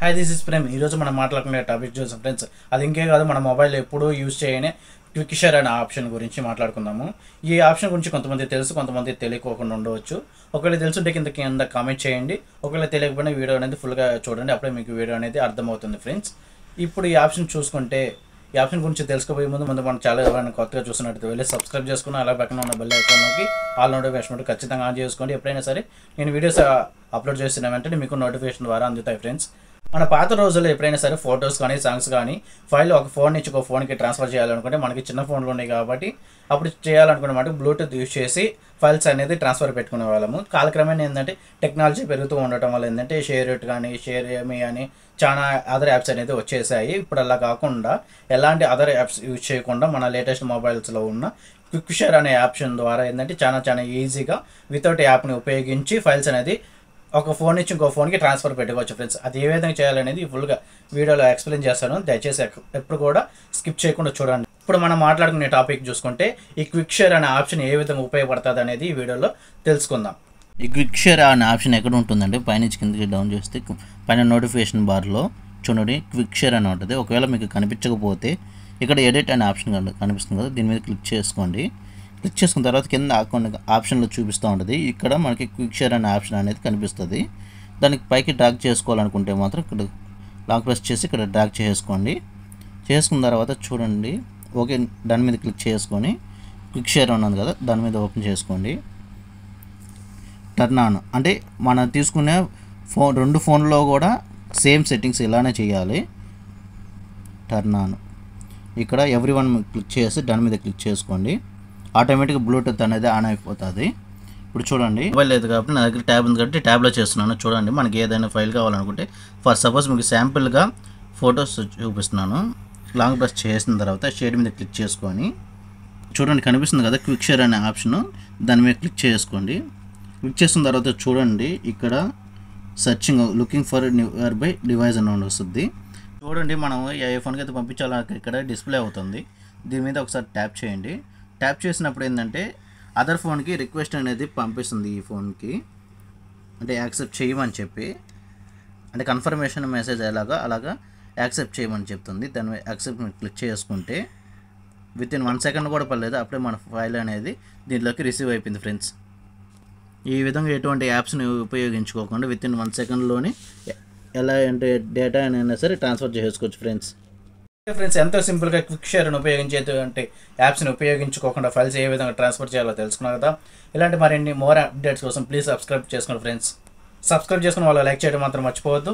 Hi this is Prem. ఈరోజు మనం మాట్లాడుకునే టాపిక్ చూసాం ఫ్రెండ్స్. అది ఇంకే కాదు, మన మొబైల్ ఎప్పుడూ యూజ్ చేయని క్విక్ షేర్ అనే ఆప్షన్ గురించి మాట్లాడుకుందాము. ఈ ఆప్షన్ గురించి కొంతమంది తెలుసు, కొంతమంది తెలియకోకుండా ఉండవచ్చు. ఒకవేళ తెలుసుంటే కింద కామెంట్ చేయండి. ఒకవేళ తెలియకపోయినా వీడియో అనేది ఫుల్గా చూడండి, అప్పుడే మీకు వీడియో అనేది అర్థమవుతుంది ఫ్రెండ్స్. ఇప్పుడు ఈ ఆప్షన్ చూసుకుంటే, ఈ ఆప్షన్ గురించి తెలుసుకోబోయే ముందు మనం చాలా ఎవరైనా కొత్తగా చూస్తున్నట్టు వెళ్ళి సబ్స్క్రైబ్ చేసుకుని అలా పక్కన ఉన్న బెల్ ఐకాన్కి ఆల్ నోటిఫికేషన్ ఖచ్చితంగా ఆన్ చేసుకోండి. ఎప్పుడైనా సరే నేను వీడియోస్ అప్లోడ్ చేస్తున్న వెంటనే మీకు నోటిఫికేషన్ ద్వారా అందుతాయి ఫ్రెండ్స్. మన పాత రోజుల్లో ఎప్పుడైనా సరే ఫొటోస్ కానీ సాంగ్స్ కానీ ఫైల్ ఒక ఫోన్ నుంచి ఒక ఫోన్కి ట్రాన్స్ఫర్ చేయాలనుకుంటే మనకి చిన్న ఫోన్లు ఉన్నాయి కాబట్టి అప్పుడు చేయాలనుకునే మాట బ్లూటూత్ యూజ్ చేసి ఫైల్స్ అనేది ట్రాన్స్ఫర్ పెట్టుకునే వాళ్ళము. కాలక్రమేణా ఏంటంటే టెక్నాలజీ పెరుగుతూ ఉండటం వల్ల ఏంటంటే షేర్ ఇట్ కానీ షేర్ ఏమి అని చాలా అదర్ యాప్స్ అనేది వచ్చేసాయి. ఇప్పుడు అలా కాకుండా ఎలాంటి అదర్ యాప్స్ యూజ్ చేయకుండా మన లేటెస్ట్ మొబైల్స్లో ఉన్న క్విక్ షేర్ అనే ఆప్షన్ ద్వారా ఏంటంటే చాలా ఈజీగా వితౌట్ యాప్ని ఉపయోగించి ఫైల్స్ అనేది ఒక ఫోన్ నుంచి ఇంకో ఫోన్కి ట్రాన్స్ఫర్ పెట్టుకోవచ్చు ఫ్రెండ్స్. అది ఏ విధంగా చేయాలనేది ఫుల్గా వీడియోలో ఎక్స్ప్లెయిన్ చేస్తాను. దయచేసి ఎప్పుడు కూడా స్కిప్ చేయకుండా చూడండి. ఇప్పుడు మనం మాట్లాడుకునే టాపిక్ చూసుకుంటే ఈ క్విక్ షేర్ అనే ఆప్షన్ ఏ విధంగా ఉపయోగపడుతుంది అనేది ఈ వీడియోలో తెలుసుకుందాం. ఈ క్విక్ షేర్ అనే ఆప్షన్ ఎక్కడ ఉంటుందంటే పైనుంచి కిందకి డౌన్ చేస్తే పైన నోటిఫికేషన్ బార్లో చూడండి క్విక్ షేర్ అని ఉంటుంది. ఒకవేళ మీకు కనిపించకపోతే ఇక్కడ ఎడిట్ అనే ఆప్షన్ కనిపిస్తుంది కదా, దీని మీద క్లిక్ చేసుకోండి. క్లిక్ చేసుకున్న తర్వాత కింద కొన్ని ఆప్షన్లో చూపిస్తూ ఉంటుంది. ఇక్కడ మనకి క్విక్ షేర్ అనే ఆప్షన్ అనేది కనిపిస్తుంది. దానికి పైకి డ్రాగ్ చేసుకోవాలనుకుంటే మాత్రం ఇక్కడ లాంగ్ ప్రెస్ చేసి ఇక్కడ డ్రాగ్ చేసుకోండి. చేసుకున్న తర్వాత చూడండి ఓకే దాని మీద క్లిక్ చేసుకొని క్విక్ షేర్ ఉన్నది కదా దాని మీద ఓపెన్ చేసుకోండి. టర్న్ ఆన్ అంటే మనం తీసుకునే రెండు ఫోన్లో కూడా సేమ్ సెట్టింగ్స్ ఇలానే చేయాలి. టర్న్ ఆన్ ఇక్కడ ఎవ్రీవన్ క్లిక్ చేసి దాని మీద క్లిక్ చేసుకోండి. ఆటోమేటిక్గా బ్లూటూత్ అనేది ఆన్ అయిపోతుంది. ఇప్పుడు చూడండి మొబైల్ లేదు కాబట్టి నా దగ్గర ట్యాబ్ ఉంది కాబట్టి ట్యాబ్లో చేస్తున్నాను. చూడండి మనకి ఏదైనా ఫైల్ కావాలనుకుంటే ఫర్ సపోజ్ మీకు శాంపుల్గా ఫొటోస్ చూపిస్తున్నాను. లాంగ్ ప్రెస్ చేసిన తర్వాత షేర్ మీద క్లిక్ చేసుకొని చూడండి కనిపిస్తుంది కదా క్విక్ షేర్ అనే ఆప్షన్, దాని మీద క్లిక్ చేసుకోండి. క్లిక్ చేసిన తర్వాత చూడండి ఇక్కడ searching looking for near by device అని వస్తుంది. చూడండి మనం ఏ ఫోన్కి అయితే పంపించాలో ఇక్కడ డిస్ప్లే అవుతుంది. దీని మీద ఒకసారి ట్యాప్ చేయండి. ట్యాప్ చేసినప్పుడు ఏంటంటే అదర్ ఫోన్కి రిక్వెస్ట్ అనేది పంపిస్తుంది. ఈ ఫోన్కి అంటే యాక్సెప్ట్ చేయమని చెప్పి, అంటే కన్ఫర్మేషన్ మెసేజ్ అలాగా యాక్సెప్ట్ చేయమని చెప్తుంది. దాని మీద యాక్సెప్ట్ క్లిక్ చేసుకుంటే విత్ ఇన్ 1 సెకండ్ కూడా పర్లేదు, అప్పుడే మన ఫైల్ అనేది దీంట్లోకి రిసీవ్ అయిపోయింది ఫ్రెండ్స్. ఈ విధంగా ఎటువంటి యాప్స్ని ఉపయోగించుకోకుండా విత్ ఇన్ 1 సెకండ్లోనే ఎలా అంటే డేటా అయినా సరే ట్రాన్స్ఫర్ చేసుకోవచ్చు ఫ్రెండ్స్. ఫ్రెండ్స్ ఎంతో సింపుల్గా క్విక్ షేర్ని ఉపయోగించేటువంటి యాప్స్ని ఉపయోగించుకోకుండా ఫైల్స్ ఏ విధంగా ట్రాన్స్ఫర్ చేయాలో తెలుసుకున్నారు కదా. ఇలాంటి మరిన్ని మోర్ అప్డేట్స్ కోసం ప్లీజ్ సబ్స్క్రైబ్ చేసుకోండి ఫ్రెండ్స్. సబ్స్క్రైబ్ చేసుకున్న వాళ్ళు లైక్ చేయడం మాత్రం మర్చిపోవద్దు.